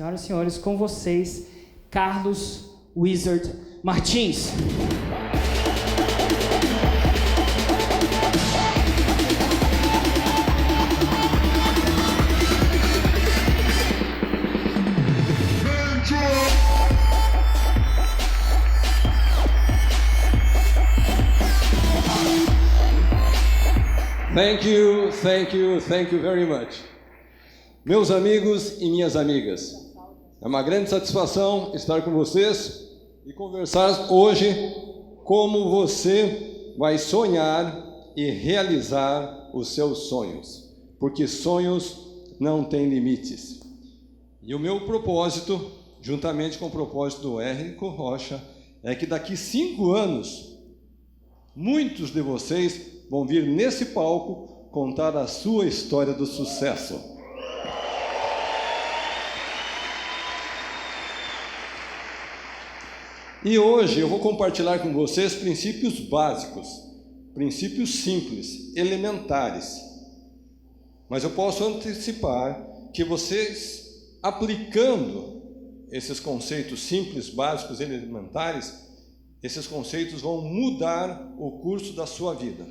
Senhoras e senhores, com vocês, Carlos Wizard Martins. Thank you very much. Meus amigos e minhas amigas, é uma grande satisfação estar com vocês e conversar hoje como você vai sonhar e realizar os seus sonhos, porque sonhos não têm limites. E o meu propósito, juntamente com o propósito do Érico Rocha, é que daqui 5 anos, muitos de vocês vão vir nesse palco contar a sua história do sucesso. E hoje eu vou compartilhar com vocês princípios básicos, princípios simples, elementares. Mas eu posso antecipar que vocês, aplicando esses conceitos simples, básicos, elementares, esses conceitos vão mudar o curso da sua vida.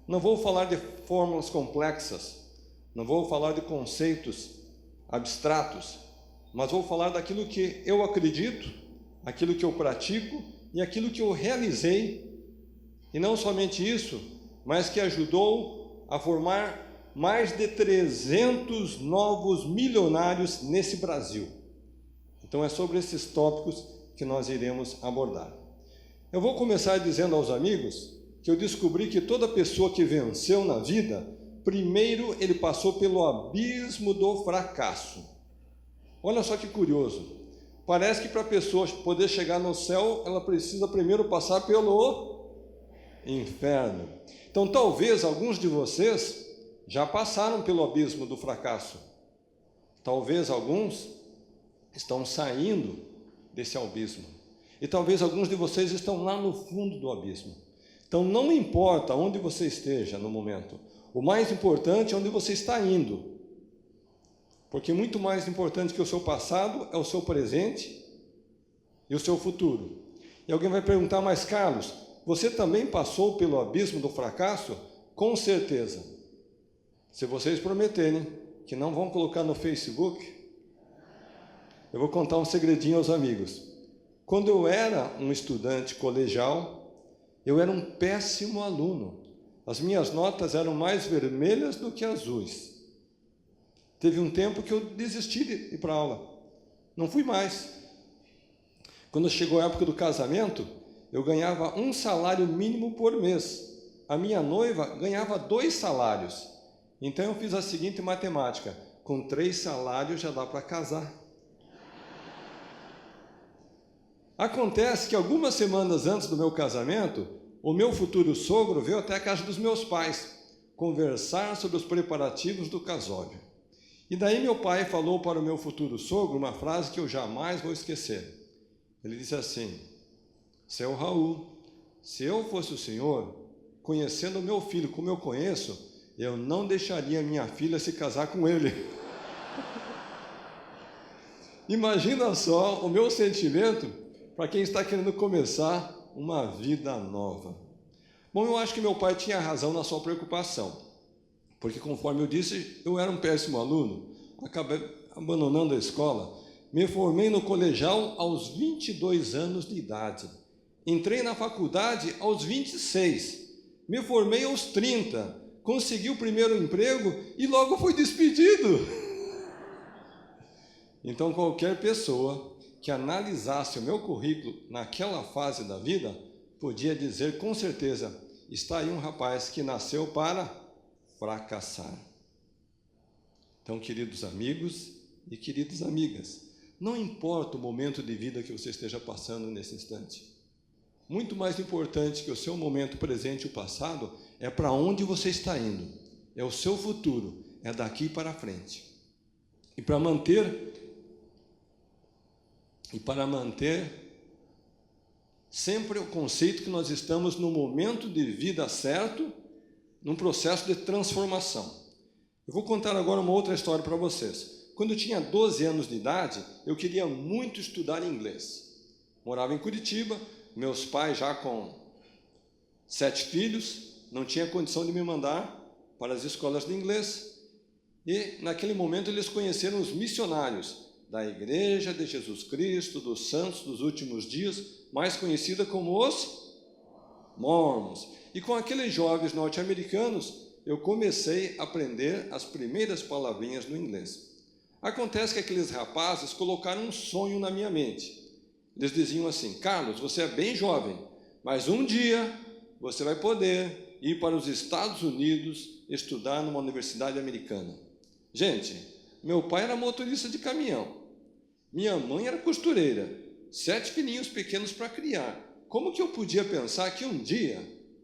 Não vou falar de fórmulas complexas, não vou falar de conceitos abstratos, mas vou falar daquilo que eu acredito, aquilo que eu pratico e aquilo que eu realizei. E não somente isso, mas que ajudou a formar mais de 300 novos milionários nesse Brasil. Então é sobre esses tópicos que nós iremos abordar. Eu vou começar dizendo aos amigos que eu descobri que toda pessoa que venceu na vida, primeiro ele passou pelo abismo do fracasso. Olha só que curioso. Parece que para a pessoa poder chegar no céu, ela precisa primeiro passar pelo inferno. Então, talvez alguns de vocês já passaram pelo abismo do fracasso. Talvez alguns estão saindo desse abismo. E talvez alguns de vocês estão lá no fundo do abismo. Então, não importa onde você esteja no momento, o mais importante é onde você está indo. Porque muito mais importante que o seu passado é o seu presente e o seu futuro. E alguém vai perguntar, mas Carlos, você também passou pelo abismo do fracasso? Com certeza. Se vocês prometerem que não vão colocar no Facebook, eu vou contar um segredinho aos amigos. Quando eu era um estudante colegial, eu era um péssimo aluno. As minhas notas eram mais vermelhas do que azuis. Teve um tempo que eu desisti de ir para a aula. Não fui mais. Quando chegou a época do casamento, eu ganhava 1 salário mínimo por mês. A minha noiva ganhava 2 salários. Então eu fiz a seguinte matemática: com 3 salários já dá para casar. Acontece que algumas semanas antes do meu casamento, o meu futuro sogro veio até a casa dos meus pais conversar sobre os preparativos do casório. E daí meu pai falou para o meu futuro sogro uma frase que eu jamais vou esquecer. Ele disse assim: seu Raul, se eu fosse o senhor, conhecendo o meu filho como eu conheço, eu não deixaria minha filha se casar com ele. Imagina só o meu sentimento para quem está querendo começar uma vida nova. Bom, eu acho que meu pai tinha razão na sua preocupação, porque conforme eu disse, eu era um péssimo aluno, acabei abandonando a escola, me formei no colegial aos 22 anos de idade, entrei na faculdade aos 26, me formei aos 30, consegui o primeiro emprego e logo fui despedido. Então qualquer pessoa que analisasse o meu currículo naquela fase da vida, podia dizer com certeza, está aí um rapaz que nasceu para fracassar. Então, queridos amigos e queridas amigas, não importa o momento de vida que você esteja passando nesse instante. Muito mais importante que o seu momento presente e o passado é para onde você está indo, é o seu futuro, é daqui para frente. E para manter sempre o conceito que nós estamos no momento de vida certo, num processo de transformação. Eu vou contar agora uma outra história para vocês. quando eu tinha 12 anos de idade, eu queria muito estudar inglês. Morava em Curitiba, meus pais já com 7 filhos, não tinha condição de me mandar para as escolas de inglês. E naquele momento eles conheceram os missionários da Igreja de Jesus Cristo, dos Santos dos Últimos Dias, mais conhecida como os Mormons. E com aqueles jovens norte-americanos, eu comecei a aprender as primeiras palavrinhas no inglês. Acontece que aqueles rapazes colocaram um sonho na minha mente. Eles diziam assim: Carlos, você é bem jovem, mas um dia você vai poder ir para os Estados Unidos estudar numa universidade americana. Gente, meu pai era motorista de caminhão, minha mãe era costureira, 7 filhinhos pequenos para criar. Como que eu podia pensar que um dia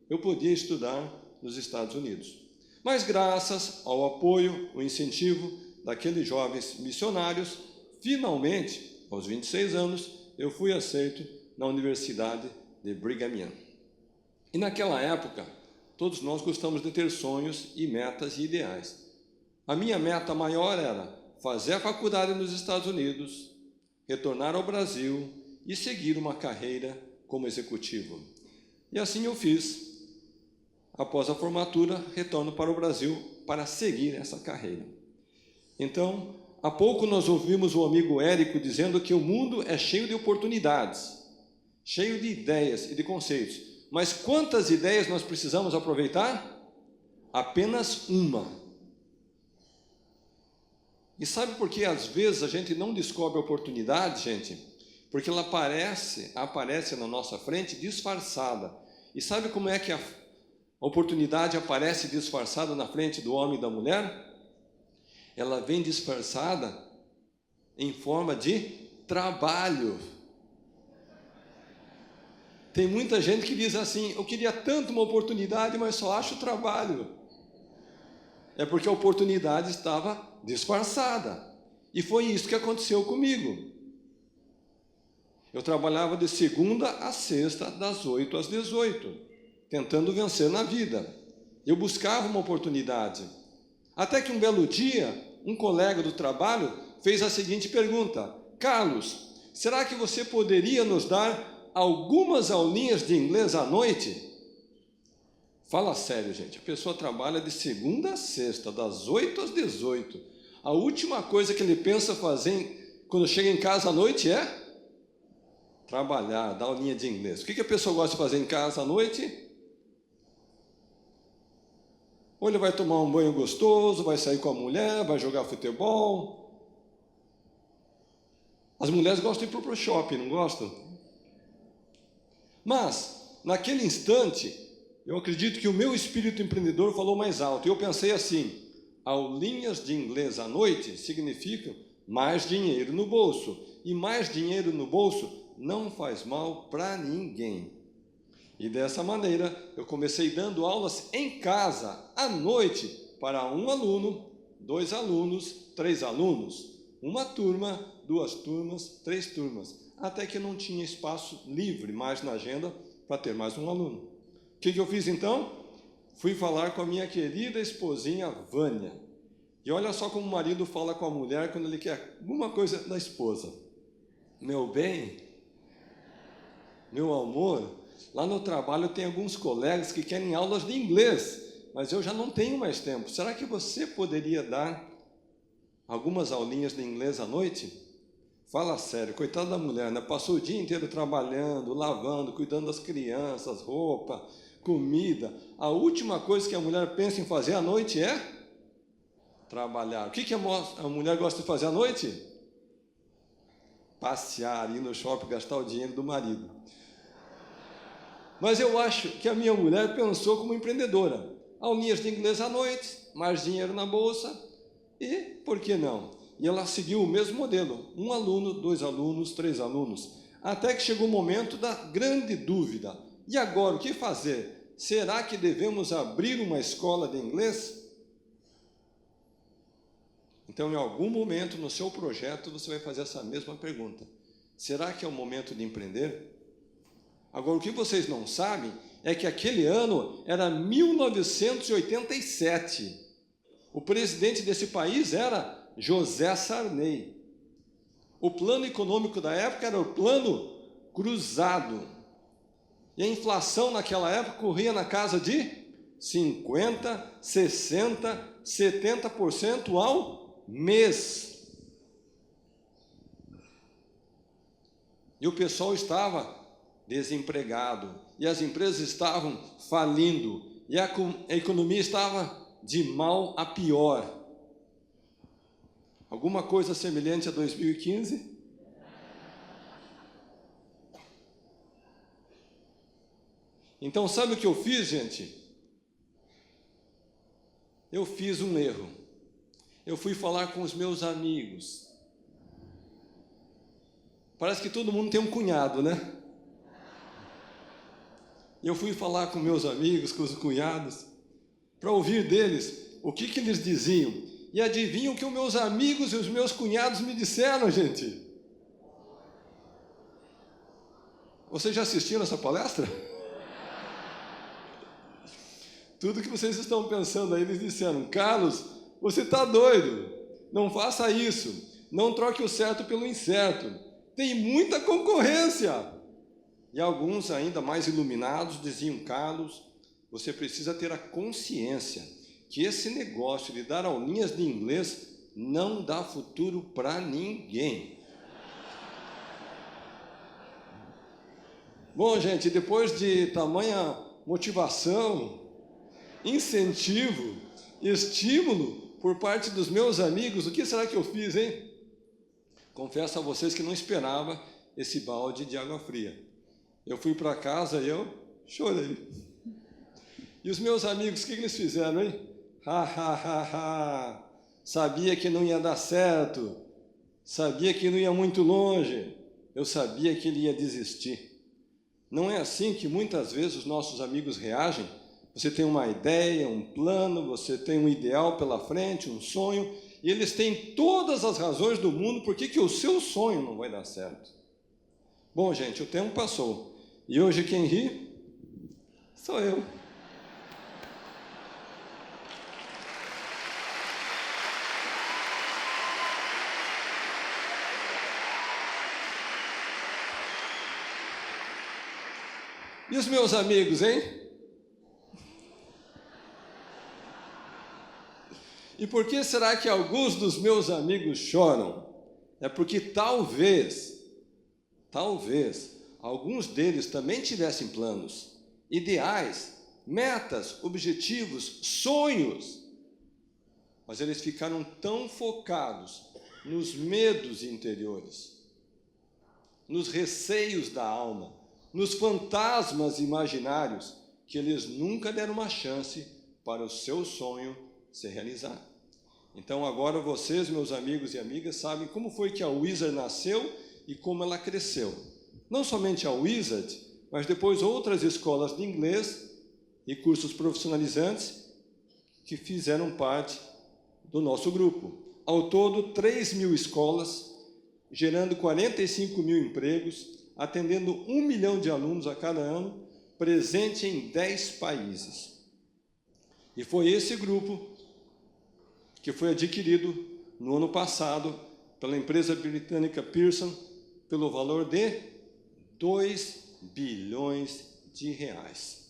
eu podia estudar nos Estados Unidos? Mas graças ao apoio, o incentivo daqueles jovens missionários, finalmente, aos 26 anos, eu fui aceito na Universidade de Brigham Young. E naquela época, todos nós gostamos de ter sonhos e metas e ideais. A minha meta maior era fazer a faculdade nos Estados Unidos, retornar ao Brasil e seguir uma carreira como executivo. E assim eu fiz. Após a formatura, retorno para o Brasil para seguir essa carreira. Então, há pouco nós ouvimos o amigo Érico dizendo que o mundo é cheio de oportunidades, cheio de ideias e de conceitos. Mas quantas ideias nós precisamos aproveitar? Apenas uma. E sabe por que às vezes a gente não descobre a oportunidade, gente? Porque ela aparece na nossa frente disfarçada. E sabe como é que a oportunidade aparece disfarçada na frente do homem e da mulher? Ela vem disfarçada em forma de trabalho. Tem muita gente que diz assim: eu queria tanto uma oportunidade, mas só acho trabalho. É porque a oportunidade estava disfarçada. E foi isso que aconteceu comigo. Eu trabalhava de segunda a sexta, das 8 às 18, tentando vencer na vida. Eu buscava uma oportunidade. Até que um belo dia, um colega do trabalho fez a seguinte pergunta: Carlos, será que você poderia nos dar algumas aulinhas de inglês à noite? Fala sério, gente. A pessoa trabalha de segunda a sexta, das 8 às 18. A última coisa que ele pensa fazer quando chega em casa à noite é trabalhar, dar aulinha de inglês. O que a pessoa gosta de fazer em casa à noite? Ou ele vai tomar um banho gostoso, vai sair com a mulher, vai jogar futebol. As mulheres gostam de ir para o shopping, não gostam? Mas, naquele instante, eu acredito que o meu espírito empreendedor falou mais alto. E eu pensei assim: aulinhas de inglês à noite significam mais dinheiro no bolso. E mais dinheiro no bolso não faz mal para ninguém. E dessa maneira, eu comecei dando aulas em casa, à noite, para um aluno, 2 alunos, 3 alunos, uma turma, 2 turmas, 3 turmas, até que não tinha espaço livre mais na agenda para ter mais um aluno. O que eu fiz então? Fui falar com a minha querida esposinha Vânia. E olha só como o marido fala com a mulher quando ele quer alguma coisa da esposa. Meu bem, meu amor, lá no trabalho tem alguns colegas que querem aulas de inglês, mas eu já não tenho mais tempo. Será que você poderia dar algumas aulinhas de inglês à noite? Fala sério, coitada da mulher, né? Passou o dia inteiro trabalhando, lavando, cuidando das crianças, roupa, comida. A última coisa que a mulher pensa em fazer à noite é trabalhar. O que a mulher gosta de fazer à noite? Passear, ir no shopping, gastar o dinheiro do marido. Mas eu acho que a minha mulher pensou como empreendedora. Aulinhas de inglês à noite, mais dinheiro na bolsa e, por que não? E ela seguiu o mesmo modelo. 1 aluno, 2 alunos, 3 alunos. Até que chegou o momento da grande dúvida. E agora, o que fazer? Será que devemos abrir uma escola de inglês? Então, em algum momento no seu projeto, você vai fazer essa mesma pergunta. Será que é o momento de empreender? Agora, o que vocês não sabem é que aquele ano era 1987. O presidente desse país era José Sarney. O plano econômico da época era o plano cruzado. E a inflação naquela época corria na casa de 50%, 60%, 70% ao mês. E o pessoal estava desempregado, e as empresas estavam falindo, e a economia estava de mal a pior. Alguma coisa semelhante a 2015? Então, sabe o que eu fiz, gente? Eu fiz um erro. Eu fui falar com os meus amigos. Parece que todo mundo tem um cunhado, né? Eu fui falar com meus amigos, com os cunhados, para ouvir deles o que eles diziam. E adivinham o que os meus amigos e os meus cunhados me disseram, gente? Vocês já assistiram essa palestra? Tudo que vocês estão pensando aí, eles disseram: Carlos, você está doido, não faça isso, não troque o certo pelo incerto, tem muita concorrência. E alguns ainda mais iluminados diziam: Carlos, você precisa ter a consciência que esse negócio de dar aulinhas de inglês não dá futuro para ninguém. Bom, gente, depois de tamanha motivação, incentivo, estímulo por parte dos meus amigos, o que será que eu fiz, hein? Confesso a vocês que não esperava esse balde de água fria. Eu fui para casa e eu chorei. E os meus amigos, o que eles fizeram, hein? Sabia que não ia dar certo, sabia que não ia muito longe, eu sabia que ele ia desistir. Não é assim que muitas vezes os nossos amigos reagem? Você tem uma ideia, um plano, você tem um ideal pela frente, um sonho, e eles têm todas as razões do mundo por que o seu sonho não vai dar certo. Bom, gente, o tempo passou, e hoje quem ri sou eu. E os meus amigos, hein? E por que será que alguns dos meus amigos choram? É porque talvez, alguns deles também tivessem planos, ideais, metas, objetivos, sonhos, mas eles ficaram tão focados nos medos interiores, nos receios da alma, nos fantasmas imaginários, que eles nunca deram uma chance para o seu sonho se realizar. Então agora vocês, meus amigos e amigas, sabem como foi que a Wizard nasceu e como ela cresceu. Não somente a Wizard, mas depois outras escolas de inglês e cursos profissionalizantes que fizeram parte do nosso grupo. Ao todo, 3.000 escolas, gerando 45.000 empregos, atendendo 1 milhão de alunos a cada ano, presente em 10 países. E foi esse grupo que foi adquirido no ano passado pela empresa britânica Pearson pelo valor de 2 bilhões de reais.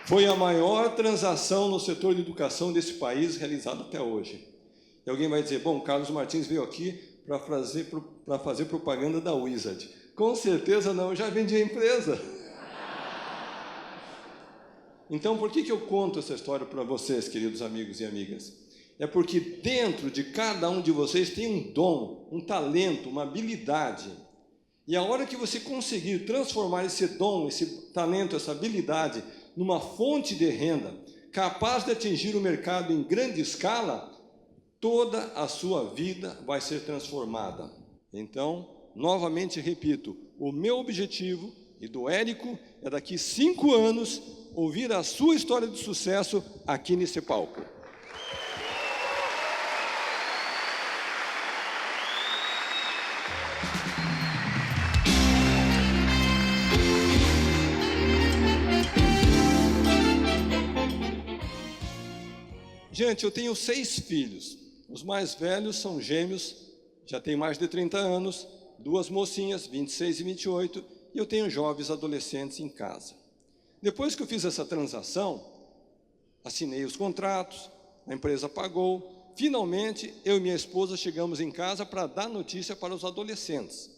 Foi a maior transação no setor de educação desse país realizada até hoje. E alguém vai dizer: bom, Carlos Martins veio aqui para fazer propaganda da Wizard. Com certeza não, eu já vendi a empresa. Então, por que eu conto essa história para vocês, queridos amigos e amigas? É porque dentro de cada um de vocês tem um dom, um talento, uma habilidade. E a hora que você conseguir transformar esse dom, esse talento, essa habilidade numa fonte de renda, capaz de atingir o mercado em grande escala, toda a sua vida vai ser transformada. Então, novamente repito, o meu objetivo e do Érico é daqui 5 anos ouvir a sua história de sucesso aqui nesse palco. Gente, eu tenho 6 filhos. Os mais velhos são gêmeos, já têm mais de 30 anos, 2 mocinhas, 26 e 28, e eu tenho jovens adolescentes em casa. Depois que eu fiz essa transação, assinei os contratos, a empresa pagou. Finalmente, eu e minha esposa chegamos em casa para dar notícia para os adolescentes.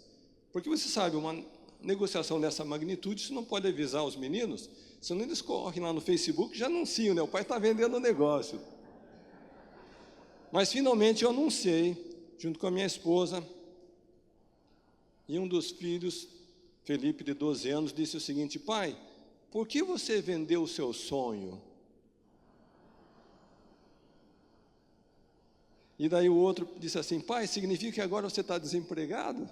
Porque você sabe, uma negociação dessa magnitude, você não pode avisar os meninos, senão eles correm lá no Facebook e já anunciam, né? O pai está vendendo o negócio. Mas finalmente eu anunciei, junto com a minha esposa, e um dos filhos, Felipe, de 12 anos, disse o seguinte: pai, por que você vendeu o seu sonho? E daí o outro disse assim: pai, significa que agora você está desempregado?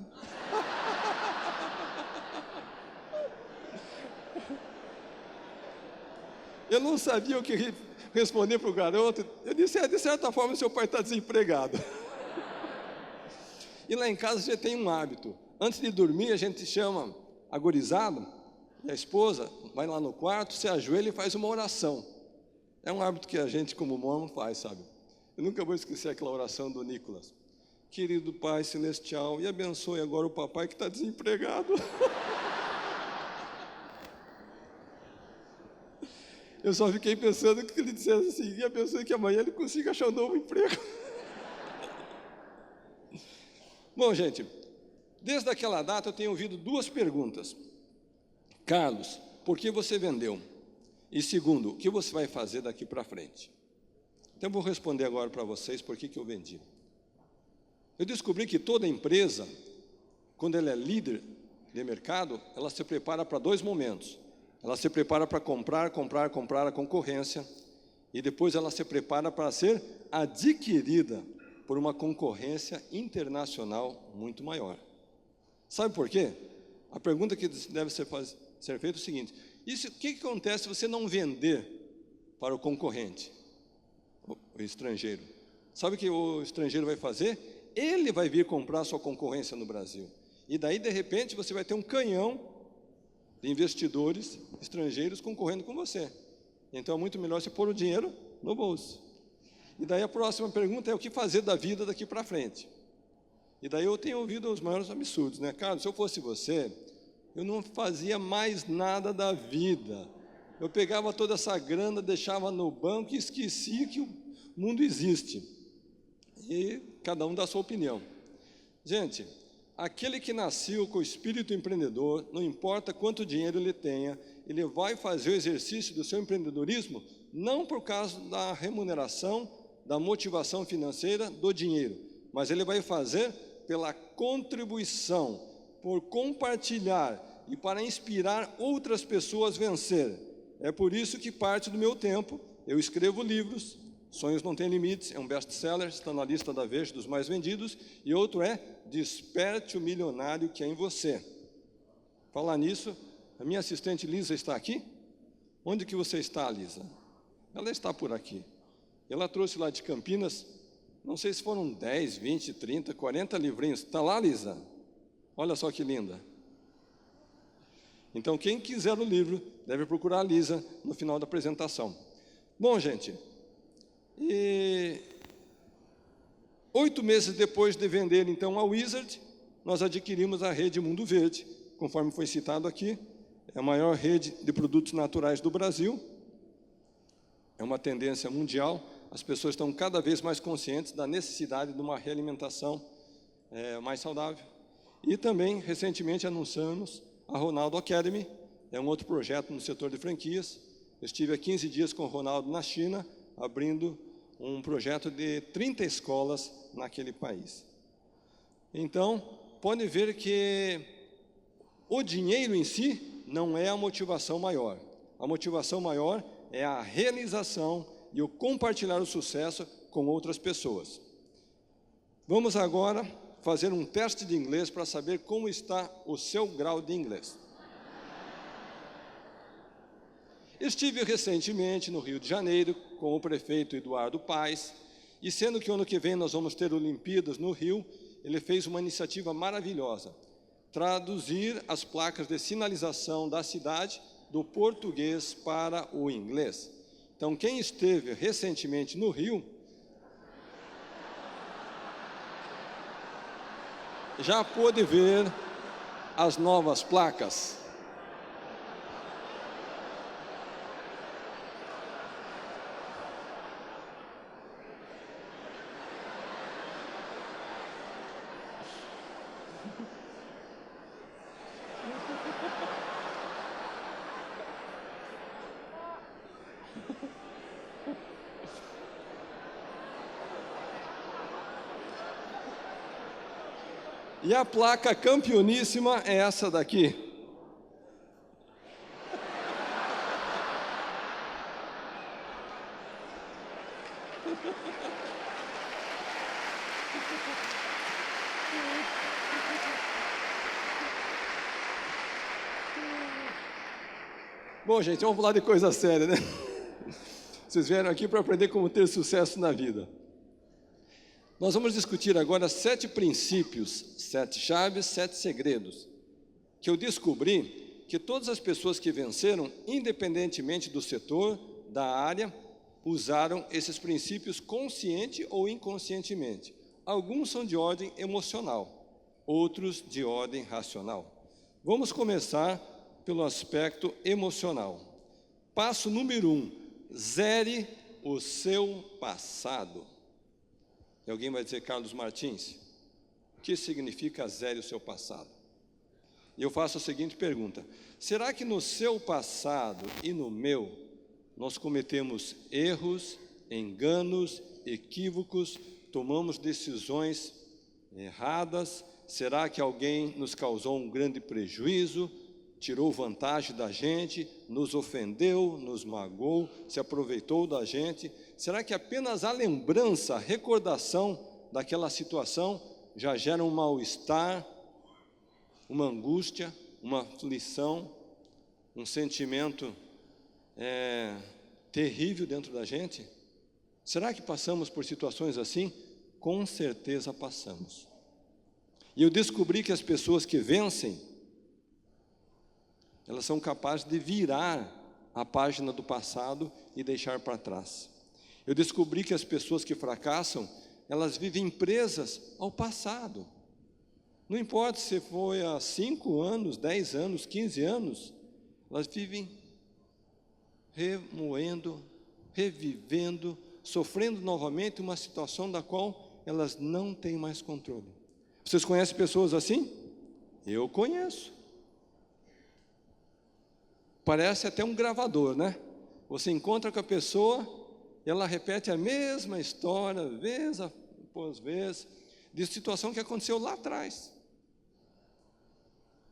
Eu não sabia o que responder para o garoto. Eu disse: de certa forma, seu pai está desempregado. E lá em casa a gente tem um hábito. Antes de dormir, a gente chama a gurizada, e a esposa vai lá no quarto, se ajoelha e faz uma oração. É um hábito que a gente, como mormon, faz, sabe? Eu nunca vou esquecer aquela oração do Nicolas. Querido Pai Celestial, e abençoe agora o papai que está desempregado. Eu só fiquei pensando que ele dissesse assim: e abençoe que amanhã ele consiga achar um novo emprego. Bom, gente, desde aquela data eu tenho ouvido 2 perguntas. Carlos, por que você vendeu? E segundo, o que você vai fazer daqui para frente? Então eu vou responder agora para vocês por que eu vendi. Eu descobri que toda empresa, quando ela é líder de mercado, ela se prepara para 2 momentos. Ela se prepara para comprar a concorrência, e depois ela se prepara para ser adquirida por uma concorrência internacional muito maior. Sabe por quê? A pergunta que deve ser feita é o seguinte: o que acontece se você não vender para o concorrente, o estrangeiro? Sabe o que o estrangeiro vai fazer? Ele vai vir comprar a sua concorrência no Brasil. E daí, de repente, você vai ter um canhão de investidores estrangeiros concorrendo com você. Então é muito melhor você pôr o dinheiro no bolso. E daí a próxima pergunta é: o que fazer da vida daqui para frente? E daí eu tenho ouvido os maiores absurdos, né? Cara, se eu fosse você, eu não fazia mais nada da vida. Eu pegava toda essa grana, deixava no banco e esquecia que o mundo existe. E cada um dá a sua opinião. Gente, aquele que nasceu com o espírito empreendedor, não importa quanto dinheiro ele tenha, ele vai fazer o exercício do seu empreendedorismo não por causa da remuneração, da motivação financeira, do dinheiro, mas ele vai fazer pela contribuição, por compartilhar e para inspirar outras pessoas a vencer. É por isso que parte do meu tempo eu escrevo livros. Sonhos Não Têm Limites é um best-seller, está na lista da Veja dos mais vendidos, e outro é Desperte o Milionário que é em você. Falar nisso, a minha assistente Lisa está aqui? Onde que você está, Lisa? Ela está por aqui. Ela trouxe lá de Campinas, não sei se foram 10, 20, 30, 40 livrinhos. Está lá, Lisa? Olha só que linda. Então, quem quiser o livro, deve procurar a Lisa no final da apresentação. Bom, gente, e 8 meses depois de vender então a Wizard, nós adquirimos a rede Mundo Verde, conforme foi citado aqui. É a maior rede de produtos naturais do Brasil. É uma tendência mundial. As pessoas estão cada vez mais conscientes da necessidade de uma realimentação mais saudável. E também, recentemente, anunciamos a Ronaldo Academy. É um outro projeto no setor de franquias. Eu estive há 15 dias com o Ronaldo na China, abrindo um projeto de 30 escolas naquele país. Então, pode ver que o dinheiro em si não é a motivação maior. A motivação maior é a realização e o compartilhar o sucesso com outras pessoas. Vamos agora fazer um teste de inglês para saber como está o seu grau de inglês. Estive recentemente no Rio de Janeiro com o prefeito Eduardo Paes, e sendo que ano que vem nós vamos ter Olimpíadas no Rio, ele fez uma iniciativa maravilhosa: traduzir as placas de sinalização da cidade do português para o inglês. Então, quem esteve recentemente no Rio, já pôde ver as novas placas. E a placa campeoníssima é essa daqui. Bom, gente, vamos falar de coisa séria, né? Vocês vieram aqui para aprender como ter sucesso na vida. Nós vamos discutir agora 7 princípios, 7 chaves, 7 segredos, que eu descobri que todas as pessoas que venceram, independentemente do setor, da área, usaram esses princípios consciente ou inconscientemente. Alguns são de ordem emocional, outros de ordem racional. Vamos começar pelo aspecto emocional. Passo número 1, zere o seu passado. E alguém vai dizer, Carlos Martins, o que significa zere o seu passado? E eu faço a seguinte pergunta: será que no seu passado e no meu, nós cometemos erros, enganos, equívocos, tomamos decisões erradas? Será que alguém nos causou um grande prejuízo, tirou vantagem da gente, nos ofendeu, nos magoou, se aproveitou da gente? Será que apenas a lembrança, a recordação daquela situação já gera um mal-estar, uma angústia, uma aflição, um sentimento terrível dentro da gente? Será que passamos por situações assim? Com certeza passamos. E eu descobri que as pessoas que vencem, elas são capazes de virar a página do passado e deixar para trás. Eu descobri que as pessoas que fracassam, elas vivem presas ao passado. Não importa se foi há 5 anos, 10 anos, 15 anos, elas vivem remoendo, revivendo, sofrendo novamente uma situação da qual elas não têm mais controle. Vocês conhecem pessoas assim? Eu conheço. Parece até um gravador, né? Você encontra com a pessoa, ela repete a mesma história, vez após vez, de situação que aconteceu lá atrás.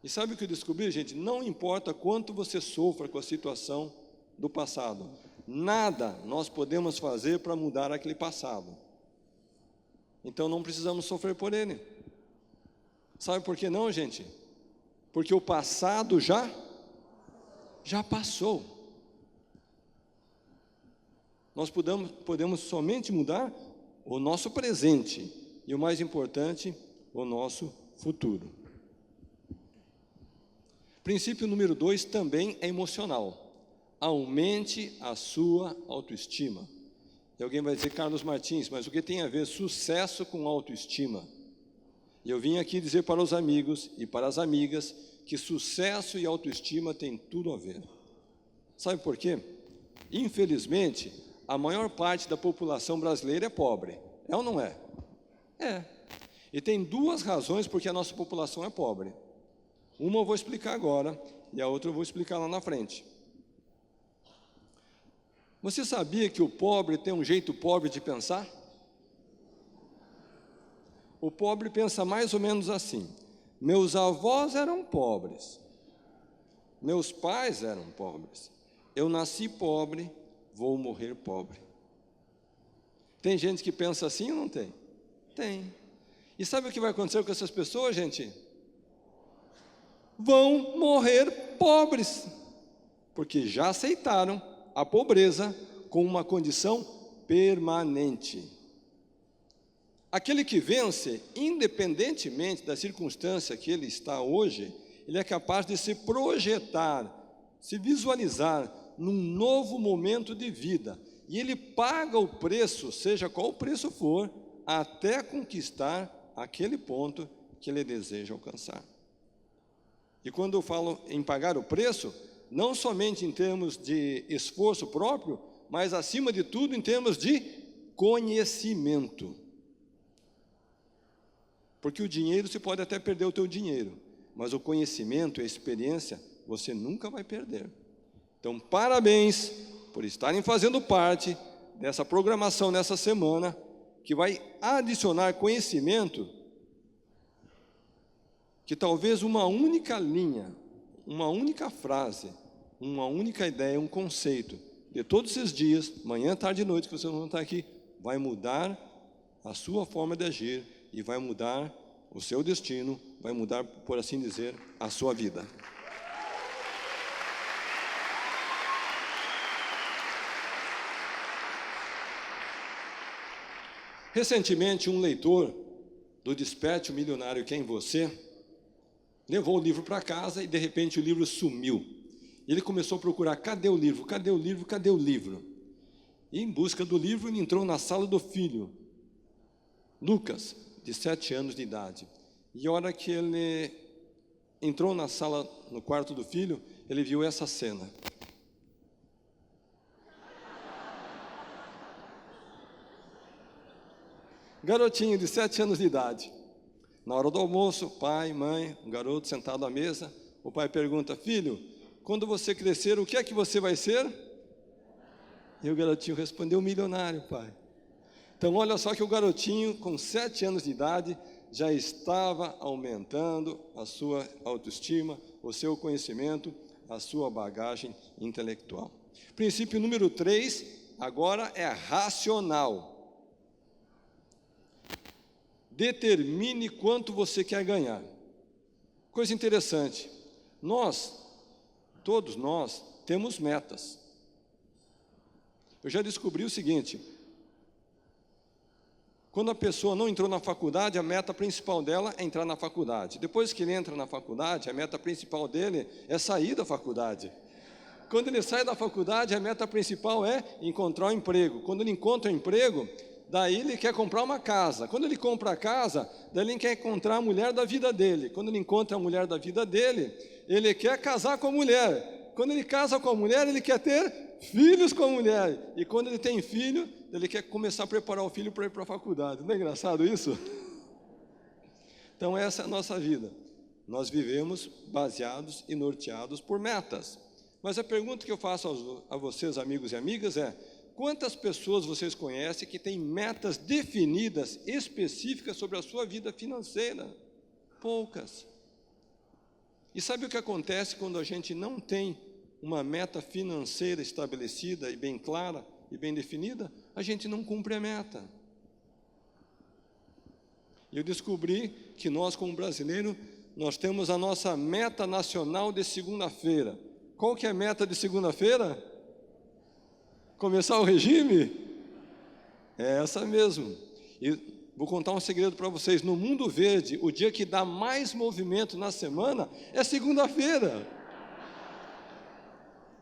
E sabe o que eu descobri, gente? Não importa quanto você sofra com a situação do passado, nada nós podemos fazer para mudar aquele passado. Então não precisamos sofrer por ele. Sabe por que não, gente? Porque o passado já passou. Nós podemos somente mudar o nosso presente e, o mais importante, o nosso futuro. Princípio número 2 também é emocional. Aumente a sua autoestima. E alguém vai dizer, Carlos Martins, mas o que tem a ver sucesso com autoestima? E eu vim aqui dizer para os amigos e para as amigas que sucesso e autoestima têm tudo a ver. Sabe por quê? Infelizmente, a maior parte da população brasileira é pobre. É ou não é? É. E tem 2 razões porque a nossa população é pobre. Uma eu vou explicar agora e a outra eu vou explicar lá na frente. Você sabia que o pobre tem um jeito pobre de pensar? O pobre pensa mais ou menos assim: meus avós eram pobres, meus pais eram pobres, eu nasci pobre, vou morrer pobre. Tem gente que pensa assim ou não tem? Tem. E sabe o que vai acontecer com essas pessoas, gente? Vão morrer pobres, porque já aceitaram a pobreza como uma condição permanente. Aquele que vence, independentemente da circunstância que ele está hoje, ele é capaz de se projetar, se visualizar num novo momento de vida. E ele paga o preço, seja qual o preço for, até conquistar aquele ponto que ele deseja alcançar. E quando eu falo em pagar o preço, não somente em termos de esforço próprio, mas acima de tudo em termos de conhecimento. Porque o dinheiro, você pode até perder o teu dinheiro, mas o conhecimento e a experiência, você nunca vai perder. Então, parabéns por estarem fazendo parte dessa programação nessa semana, que vai adicionar conhecimento, que talvez uma única linha, uma única frase, uma única ideia, um conceito, de todos esses dias, manhã, tarde e noite, que vocês vão estar aqui, vai mudar a sua forma de agir e vai mudar o seu destino, vai mudar, por assim dizer, a sua vida. Recentemente, um leitor do Desperte o Milionário que é em Você levou o livro para casa e, de repente, o livro sumiu. Ele começou a procurar, cadê o livro, cadê o livro, cadê o livro? E, em busca do livro, ele entrou na sala do filho, Lucas, de 7 anos de idade. E a hora que ele entrou na sala, no quarto do filho, ele viu essa cena. Garotinho de 7 anos de idade. Na hora do almoço, pai, mãe, um garoto sentado à mesa, o pai pergunta, filho, quando você crescer, o que é que você vai ser? E o garotinho respondeu, milionário, pai. Então, olha só que o garotinho, com 7 anos de idade, já estava aumentando a sua autoestima, o seu conhecimento, a sua bagagem intelectual. Princípio número 3, agora é racional. Determine quanto você quer ganhar. Coisa interessante, todos nós, temos metas. Eu já descobri o seguinte, quando a pessoa não entrou na faculdade, a meta principal dela é entrar na faculdade. Depois que ele entra na faculdade, a meta principal dele é sair da faculdade. Quando ele sai da faculdade, a meta principal é encontrar um emprego. Quando ele encontra um emprego, daí ele quer comprar uma casa. Quando ele compra a casa, daí ele quer encontrar a mulher da vida dele. Quando ele encontra a mulher da vida dele, ele quer casar com a mulher. Quando ele casa com a mulher, ele quer ter filhos com a mulher. E quando ele tem filho, ele quer começar a preparar o filho para ir para a faculdade. Não é engraçado isso? Então essa é a nossa vida. Nós vivemos baseados e norteados por metas. Mas a pergunta que eu faço a vocês, amigos e amigas, é: quantas pessoas vocês conhecem que têm metas definidas, específicas sobre a sua vida financeira? Poucas. E sabe o que acontece quando a gente não tem uma meta financeira estabelecida e bem clara e bem definida? A gente não cumpre a meta. E eu descobri que nós, como brasileiros, nós temos a nossa meta nacional de segunda-feira. Qual que é a meta de segunda-feira? Começar o regime? É essa mesmo. E vou contar um segredo para vocês. No mundo verde, o dia que dá mais movimento na semana é segunda-feira.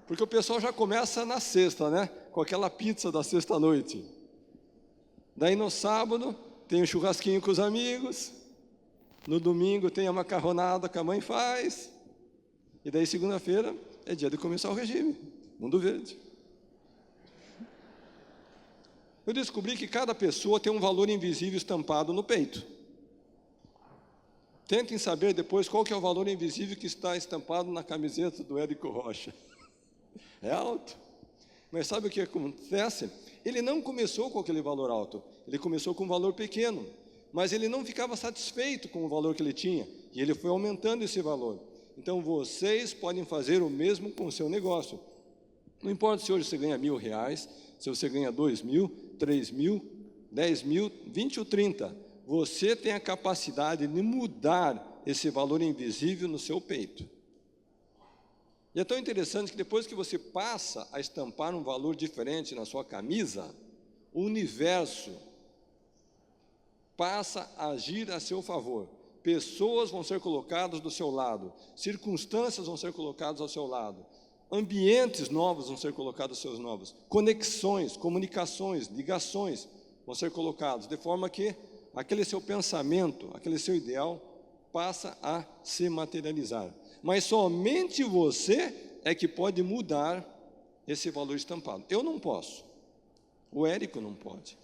Porque o pessoal já começa na sexta, né? Com aquela pizza da sexta-noite. Daí no sábado tem o churrasquinho com os amigos. No domingo tem a macarronada que a mãe faz. E daí segunda-feira é dia de começar o regime. Mundo verde. Eu descobri que cada pessoa tem um valor invisível estampado no peito. Tentem saber depois qual que é o valor invisível que está estampado na camiseta do Érico Rocha. É alto. Mas sabe o que acontece? Ele não começou com aquele valor alto. Ele começou com um valor pequeno. Mas ele não ficava satisfeito com o valor que ele tinha. E ele foi aumentando esse valor. Então vocês podem fazer o mesmo com o seu negócio. Não importa se hoje você ganha R$1.000, se você ganha 2.000, 3.000, 10.000, 20 ou 30. Você tem a capacidade de mudar esse valor invisível no seu peito. E é tão interessante que depois que você passa a estampar um valor diferente na sua camisa, o universo passa a agir a seu favor. Pessoas vão ser colocadas do seu lado, circunstâncias vão ser colocadas ao seu lado, ambientes novos vão ser colocados seus novos, conexões, comunicações, ligações vão ser colocados, de forma que aquele seu pensamento, aquele seu ideal passa a se materializar. Mas somente você é que pode mudar esse valor estampado. Eu não posso, o Érico não pode,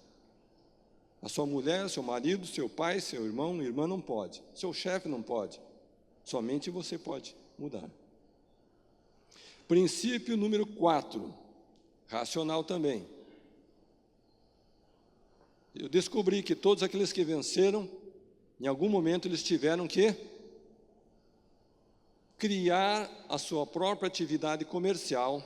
a sua mulher, seu marido, seu pai, seu irmão, irmã não pode, seu chefe não pode, somente você pode mudar. Princípio número 4, racional também. Eu descobri que todos aqueles que venceram, em algum momento eles tiveram que criar a sua própria atividade comercial,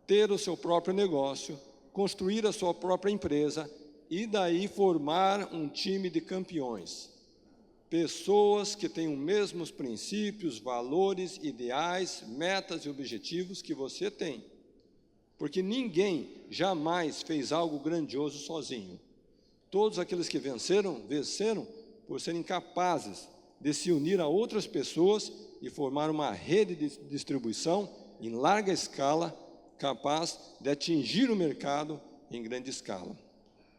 ter o seu próprio negócio, construir a sua própria empresa e daí formar um time de campeões. Pessoas que têm os mesmos princípios, valores, ideais, metas e objetivos que você tem. Porque ninguém jamais fez algo grandioso sozinho. Todos aqueles que venceram por serem capazes de se unir a outras pessoas e formar uma rede de distribuição em larga escala, capaz de atingir o mercado em grande escala.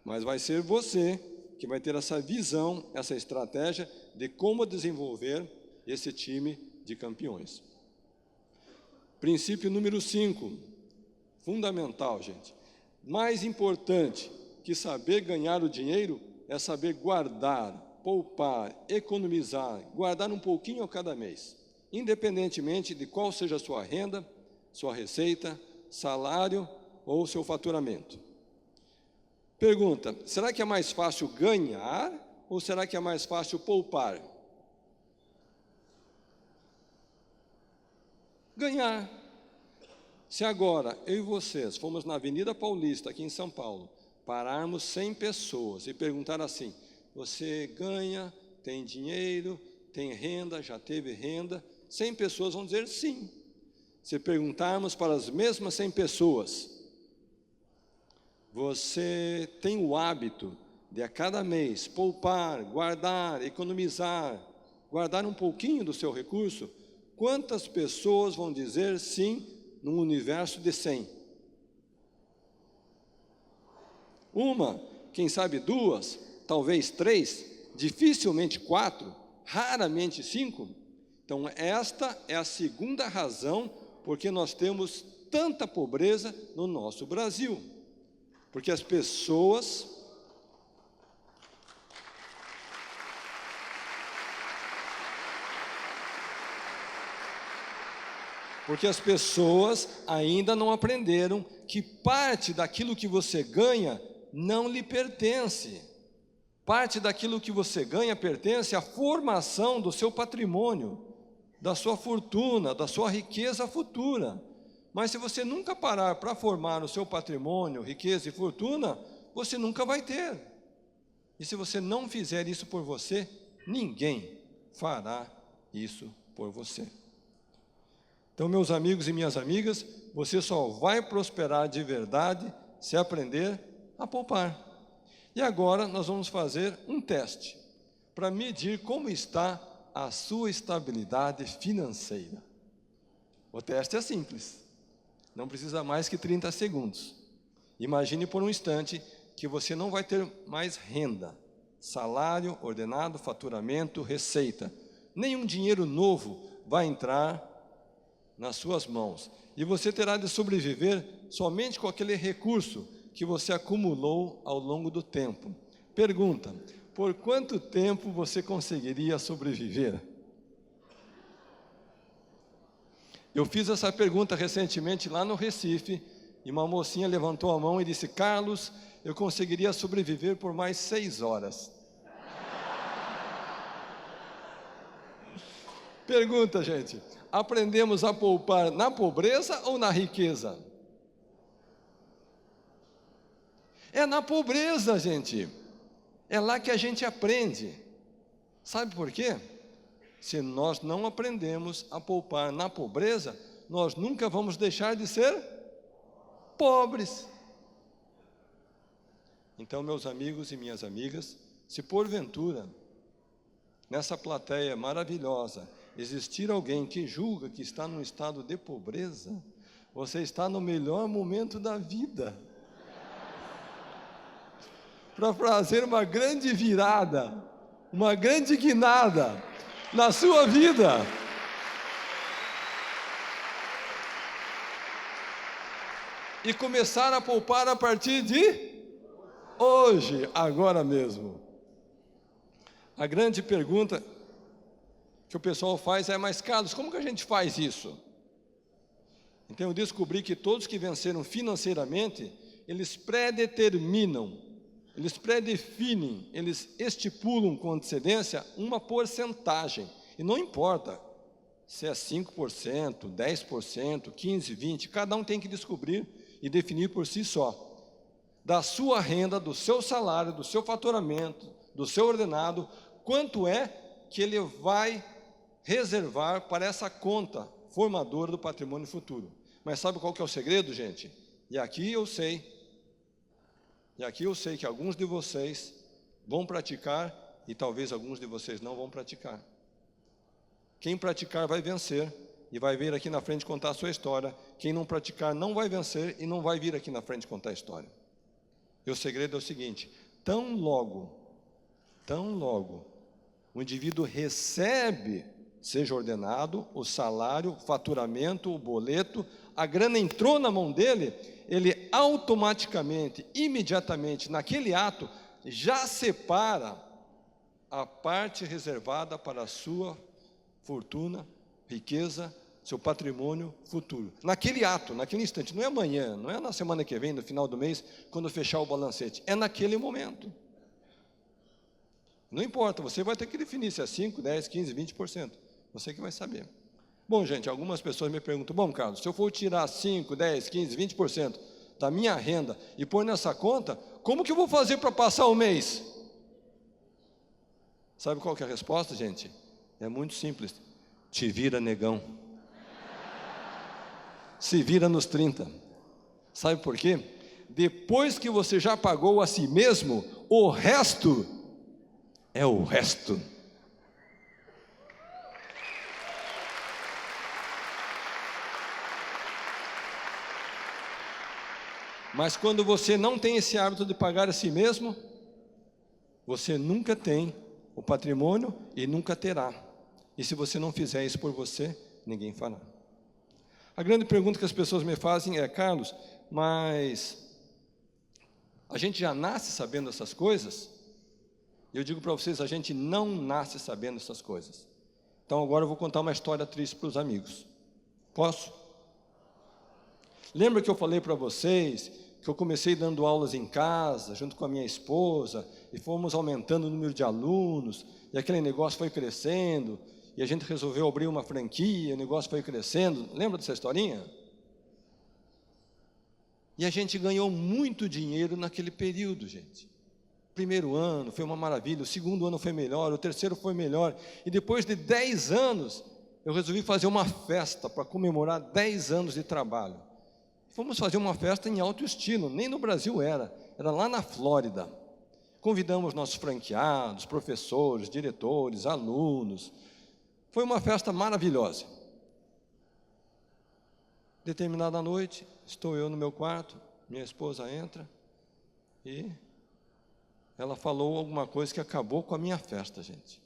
Mas vai ser você que vai ter essa visão, essa estratégia de como desenvolver esse time de campeões. Princípio número 5, fundamental, gente. Mais importante que saber ganhar o dinheiro é saber guardar, poupar, economizar, guardar um pouquinho a cada mês, independentemente de qual seja a sua renda, sua receita, salário ou seu faturamento. Pergunta, será que é mais fácil ganhar ou será que é mais fácil poupar? Ganhar. Se agora, eu e vocês, fomos na Avenida Paulista, aqui em São Paulo, pararmos 100 pessoas e perguntar assim, você ganha, tem dinheiro, tem renda, já teve renda? 100 pessoas vão dizer sim. Se perguntarmos para as mesmas 100 pessoas, você tem o hábito de a cada mês poupar, guardar, economizar, guardar um pouquinho do seu recurso? Quantas pessoas vão dizer sim num universo de 100? Uma, quem sabe 2, talvez 3, dificilmente 4, raramente 5. Então esta é a segunda razão porque nós temos tanta pobreza no nosso Brasil. Porque as pessoas ainda não aprenderam que parte daquilo que você ganha não lhe pertence. Parte daquilo que você ganha pertence à formação do seu patrimônio, da sua fortuna, da sua riqueza futura. Mas se você nunca parar para formar o seu patrimônio, riqueza e fortuna, você nunca vai ter. E se você não fizer isso por você, ninguém fará isso por você. Então, meus amigos e minhas amigas, você só vai prosperar de verdade se aprender a poupar. E agora nós vamos fazer um teste para medir como está a sua estabilidade financeira. O teste é simples. Não precisa mais que 30 segundos. Imagine por um instante que você não vai ter mais renda, salário, ordenado, faturamento, receita. Nenhum dinheiro novo vai entrar nas suas mãos. E você terá de sobreviver somente com aquele recurso que você acumulou ao longo do tempo. Pergunta, por quanto tempo você conseguiria sobreviver? Eu fiz essa pergunta recentemente lá no Recife, e uma mocinha levantou a mão e disse, Carlos, eu conseguiria sobreviver por mais 6 horas. Pergunta, gente, aprendemos a poupar na pobreza ou na riqueza? É na pobreza, gente. É lá que a gente aprende. Sabe por quê? Se nós não aprendemos a poupar na pobreza, nós nunca vamos deixar de ser pobres. Então, meus amigos e minhas amigas, se porventura, nessa plateia maravilhosa, existir alguém que julga que está num estado de pobreza, você está no melhor momento da vida para fazer uma grande virada, uma grande guinada na sua vida. E começar a poupar a partir de hoje, agora mesmo. A grande pergunta que o pessoal faz é: mas Carlos, como que a gente faz isso? Então eu descobri que todos que venceram financeiramente, eles predeterminam, eles predefinem, eles estipulam com antecedência uma porcentagem. E não importa se é 5%, 10%, 15%, 20%, cada um tem que descobrir e definir por si só, da sua renda, do seu salário, do seu faturamento, do seu ordenado, quanto é que ele vai reservar para essa conta formadora do patrimônio futuro. Mas sabe qual que é o segredo, gente? E aqui eu sei que alguns de vocês vão praticar e talvez alguns de vocês não vão praticar. Quem praticar vai vencer e vai vir aqui na frente contar a sua história. Quem não praticar não vai vencer e não vai vir aqui na frente contar a história. E o segredo é o seguinte: tão logo o indivíduo recebe, seja ordenado, o salário, o faturamento, o boleto, a grana entrou na mão dele, ele automaticamente, imediatamente, naquele ato, já separa a parte reservada para a sua fortuna, riqueza, seu patrimônio futuro. Naquele ato, naquele instante, não é amanhã, não é na semana que vem, no final do mês, quando fechar o balancete, é naquele momento. Não importa, você vai ter que definir se é 5, 10, 15, 20%. Você que vai saber. Bom, gente, algumas pessoas me perguntam: bom, Carlos, se eu for tirar 5, 10, 15, 20% da minha renda e pôr nessa conta, como que eu vou fazer para passar o mês? Sabe qual que é a resposta, gente? É muito simples. Te vira, negão. Se vira nos 30. Sabe por quê? Depois que você já pagou a si mesmo, o resto é o resto. Mas quando você não tem esse hábito de pagar a si mesmo, você nunca tem o patrimônio e nunca terá. E se você não fizer isso por você, ninguém fará. A grande pergunta que as pessoas me fazem é: Carlos, mas a gente já nasce sabendo essas coisas? Eu digo para vocês: a gente não nasce sabendo essas coisas. Então agora eu vou contar uma história triste para os amigos. Posso? Lembra que eu falei para vocês que eu comecei dando aulas em casa, junto com a minha esposa, e fomos aumentando o número de alunos, e aquele negócio foi crescendo, e a gente resolveu abrir uma franquia, o negócio foi crescendo. Lembra dessa historinha? E a gente ganhou muito dinheiro naquele período, gente. O primeiro ano foi uma maravilha, o segundo ano foi melhor, o terceiro foi melhor, e depois de 10 anos, eu resolvi fazer uma festa para comemorar 10 anos de trabalho. Fomos fazer uma festa em alto estilo, nem no Brasil era lá na Flórida. Convidamos nossos franqueados, professores, diretores, alunos. Foi uma festa maravilhosa. Determinada noite, estou eu no meu quarto, minha esposa entra e ela falou alguma coisa que acabou com a minha festa, gente.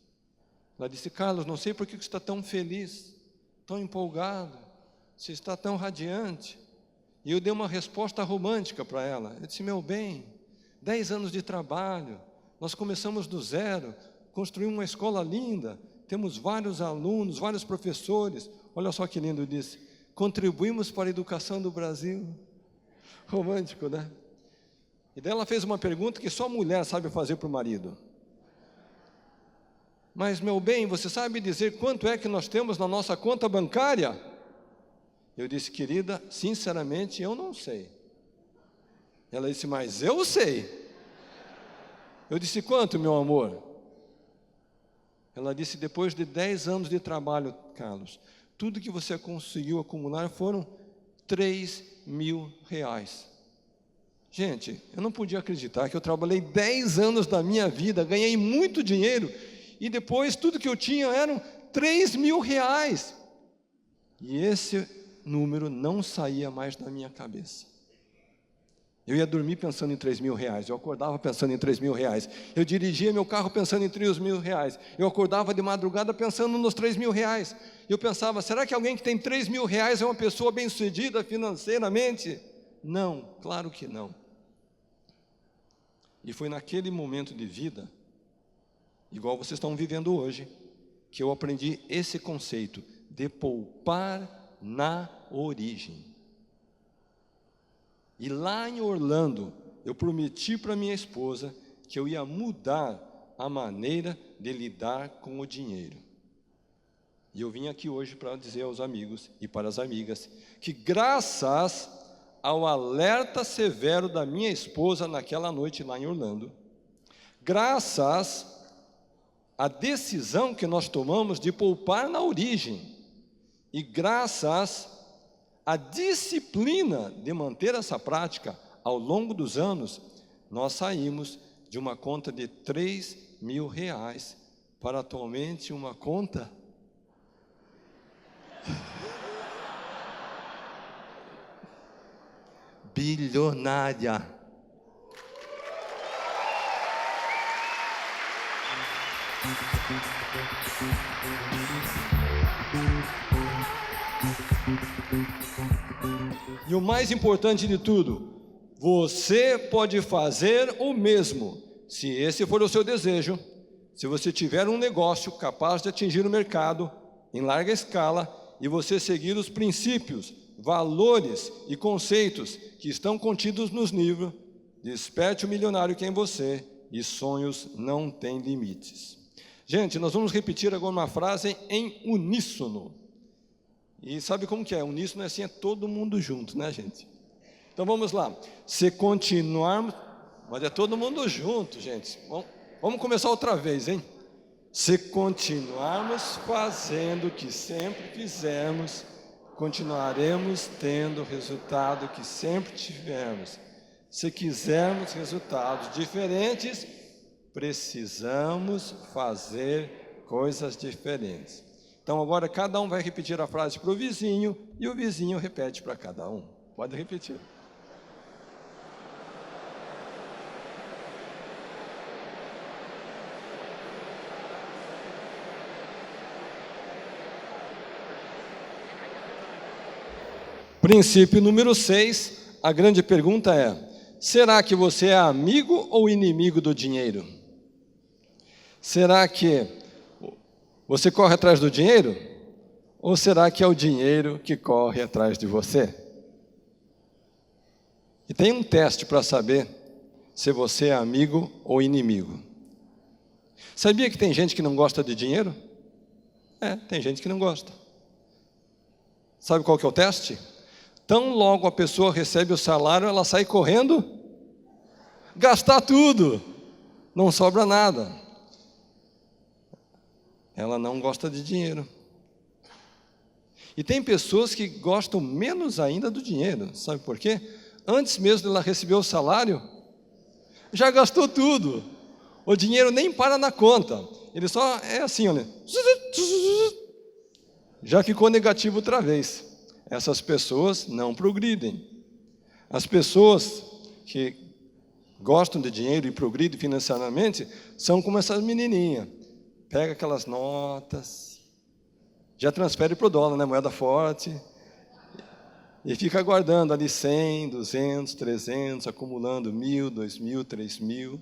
Ela disse: Carlos, não sei por que você está tão feliz, tão empolgado, você está tão radiante. E eu dei uma resposta romântica para ela. Eu disse: meu bem, 10 anos de trabalho, nós começamos do zero, construímos uma escola linda, temos vários alunos, vários professores. Olha só que lindo, eu disse: contribuímos para a educação do Brasil. Romântico, né? E daí ela fez uma pergunta que só mulher sabe fazer para o marido: mas meu bem, você sabe dizer quanto é que nós temos na nossa conta bancária? Eu disse: querida, sinceramente eu não sei. Ela disse: mas eu sei. Eu disse: quanto, meu amor? Ela disse: depois de 10 anos de trabalho, Carlos, tudo que você conseguiu acumular foram R$3.000. Gente, eu não podia acreditar que eu trabalhei 10 anos da minha vida, ganhei muito dinheiro, e depois tudo que eu tinha eram R$3.000. E esse número não saía mais da minha cabeça. Eu ia dormir pensando em R$3.000, eu acordava pensando em R$3.000, eu dirigia meu carro pensando em R$3.000, eu acordava de madrugada pensando nos R$3.000, eu pensava, será que alguém que tem R$3.000 é uma pessoa bem-sucedida financeiramente? Não, claro que não. E foi naquele momento de vida, igual vocês estão vivendo hoje, que eu aprendi esse conceito de poupar na origem. E lá em Orlando, eu prometi para minha esposa que eu ia mudar a maneira de lidar com o dinheiro. E eu vim aqui hoje para dizer aos amigos e para as amigas que graças ao alerta severo da minha esposa naquela noite lá em Orlando, graças à decisão que nós tomamos de poupar na origem, e graças à disciplina de manter essa prática ao longo dos anos, nós saímos de uma conta de R$3.000 para atualmente uma conta bilionária. E o mais importante de tudo, você pode fazer o mesmo, se esse for o seu desejo, se você tiver um negócio capaz de atingir o mercado em larga escala e você seguir os princípios, valores e conceitos que estão contidos nos livros Desperte o Milionário que é em você e Sonhos Não Têm Limites. Gente, nós vamos repetir agora uma frase em uníssono. E sabe como que é? Uníssono é assim, é todo mundo junto, né, gente? Então vamos lá. Se continuarmos... Mas é todo mundo junto, gente. Vamos começar outra vez, hein? Se continuarmos fazendo o que sempre fizemos, continuaremos tendo o resultado que sempre tivemos. Se quisermos resultados diferentes, precisamos fazer coisas diferentes. Então agora cada um vai repetir a frase para o vizinho e o vizinho repete para cada um. Pode repetir. Princípio número 6, a grande pergunta é: será que você é amigo ou inimigo do dinheiro? Será que você corre atrás do dinheiro? Ou será que é o dinheiro que corre atrás de você? E tem um teste para saber se você é amigo ou inimigo. Sabia que tem gente que não gosta de dinheiro? Tem gente que não gosta. Sabe qual que é o teste? Tão logo a pessoa recebe o salário, ela sai correndo, gastar tudo, não sobra nada. Ela não gosta de dinheiro. E tem pessoas que gostam menos ainda do dinheiro, sabe por quê? Antes mesmo de ela receber o salário, já gastou tudo. O dinheiro nem para na conta, ele só é assim, olha, já ficou negativo outra vez. Essas pessoas não progridem. As pessoas que gostam de dinheiro e progridem financeiramente são como essas menininhas. Pega aquelas notas, já transfere para o dólar, né, moeda forte, e fica guardando ali 100, 200, 300, acumulando 1.000, 2.000, 3.000.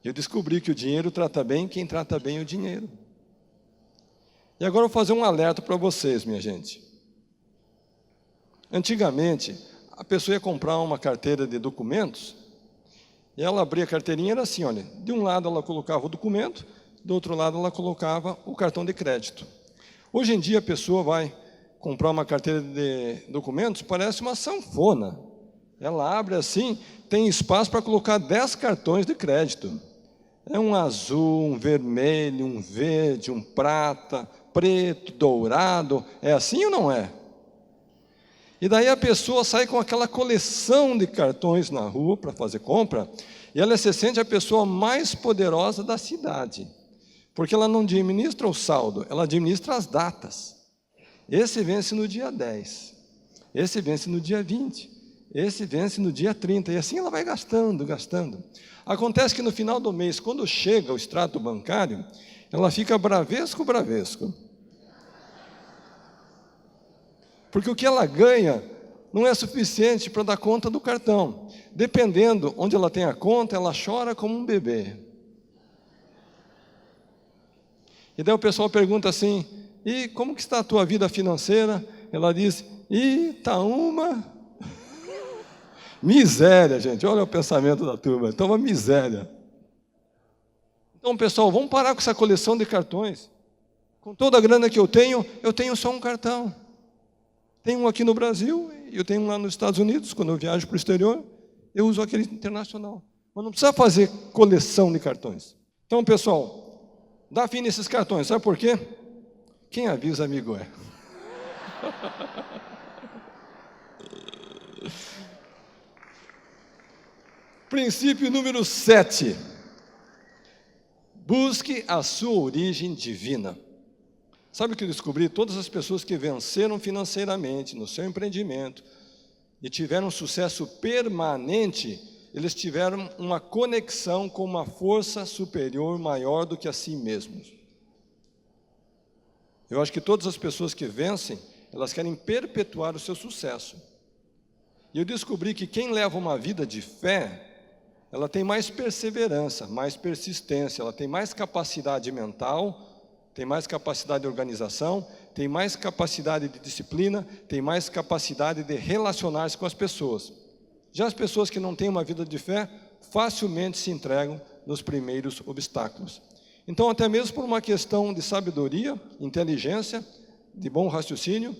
Eu descobri que o dinheiro trata bem quem trata bem o dinheiro. E agora eu vou fazer um alerta para vocês, minha gente. Antigamente, a pessoa ia comprar uma carteira de documentos, e ela abria a carteirinha, era assim, olha, de um lado ela colocava o documento, do outro lado ela colocava o cartão de crédito. Hoje em dia a pessoa vai comprar uma carteira de documentos, parece uma sanfona. Ela abre assim, tem espaço para colocar 10 cartões de crédito. É um azul, um vermelho, um verde, um prata, preto, dourado. É assim ou não é? E daí a pessoa sai com aquela coleção de cartões na rua para fazer compra, e ela se sente a pessoa mais poderosa da cidade, porque ela não administra o saldo, ela administra as datas. esse vence no dia 10, esse vence no dia 20, esse vence no dia 30, e assim ela vai gastando. Acontece que no final do mês, quando chega o extrato bancário, ela fica bravesco. Porque o que ela ganha não é suficiente para dar conta do cartão. Dependendo onde ela tem a conta, ela chora como um bebê. E daí o pessoal pergunta assim: e como que está a tua vida financeira? Ela diz: tá uma miséria, gente. Olha o pensamento da turma, está uma miséria. Então, pessoal, vamos parar com essa coleção de cartões. Com toda a grana que eu tenho só um cartão. Tenho um aqui no Brasil e eu tenho um lá nos Estados Unidos. Quando eu viajo para o exterior, eu uso aquele internacional. Mas não precisa fazer coleção de cartões. Então, pessoal, dá fim nesses cartões. Sabe por quê? Quem avisa, amigo é. Princípio número 7. Busque a sua origem divina. Sabe o que eu descobri? Todas as pessoas que venceram financeiramente no seu empreendimento e tiveram sucesso permanente, eles tiveram uma conexão com uma força superior maior do que a si mesmos. Eu acho que todas as pessoas que vencem, elas querem perpetuar o seu sucesso. E eu descobri que quem leva uma vida de fé, ela tem mais perseverança, mais persistência, ela tem mais capacidade mental, tem mais capacidade de organização, tem mais capacidade de disciplina, tem mais capacidade de relacionar-se com as pessoas. Já as pessoas que não têm uma vida de fé, facilmente se entregam nos primeiros obstáculos. Então, até mesmo por uma questão de sabedoria, inteligência, de bom raciocínio,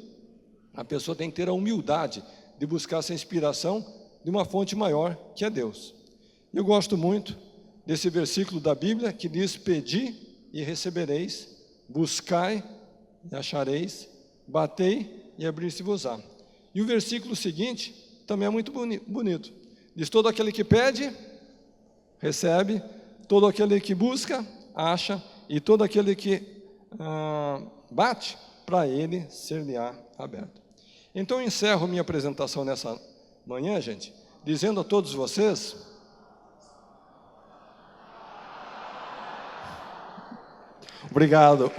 a pessoa tem que ter a humildade de buscar essa inspiração de uma fonte maior, que é Deus. Eu gosto muito desse versículo da Bíblia que diz: pedi e recebereis, buscai e achareis, batei e abrir-se-vos-á. E o versículo seguinte também é muito bonito. Diz: todo aquele que pede, recebe, todo aquele que busca, acha, e todo aquele que bate, para ele ser-lhe-á aberto. Então eu encerro minha apresentação nessa manhã, gente, dizendo a todos vocês: obrigado.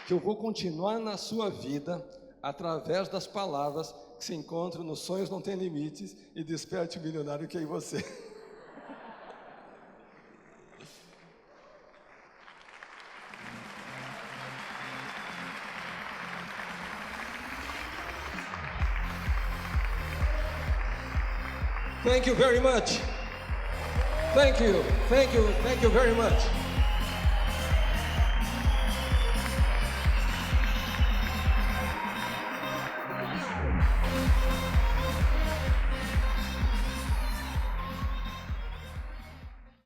Que eu vou continuar na sua vida através das palavras que se encontram nos Sonhos Não Tem Limites e Desperte o Milionário que é em você. Thank you very much. Thank you very much.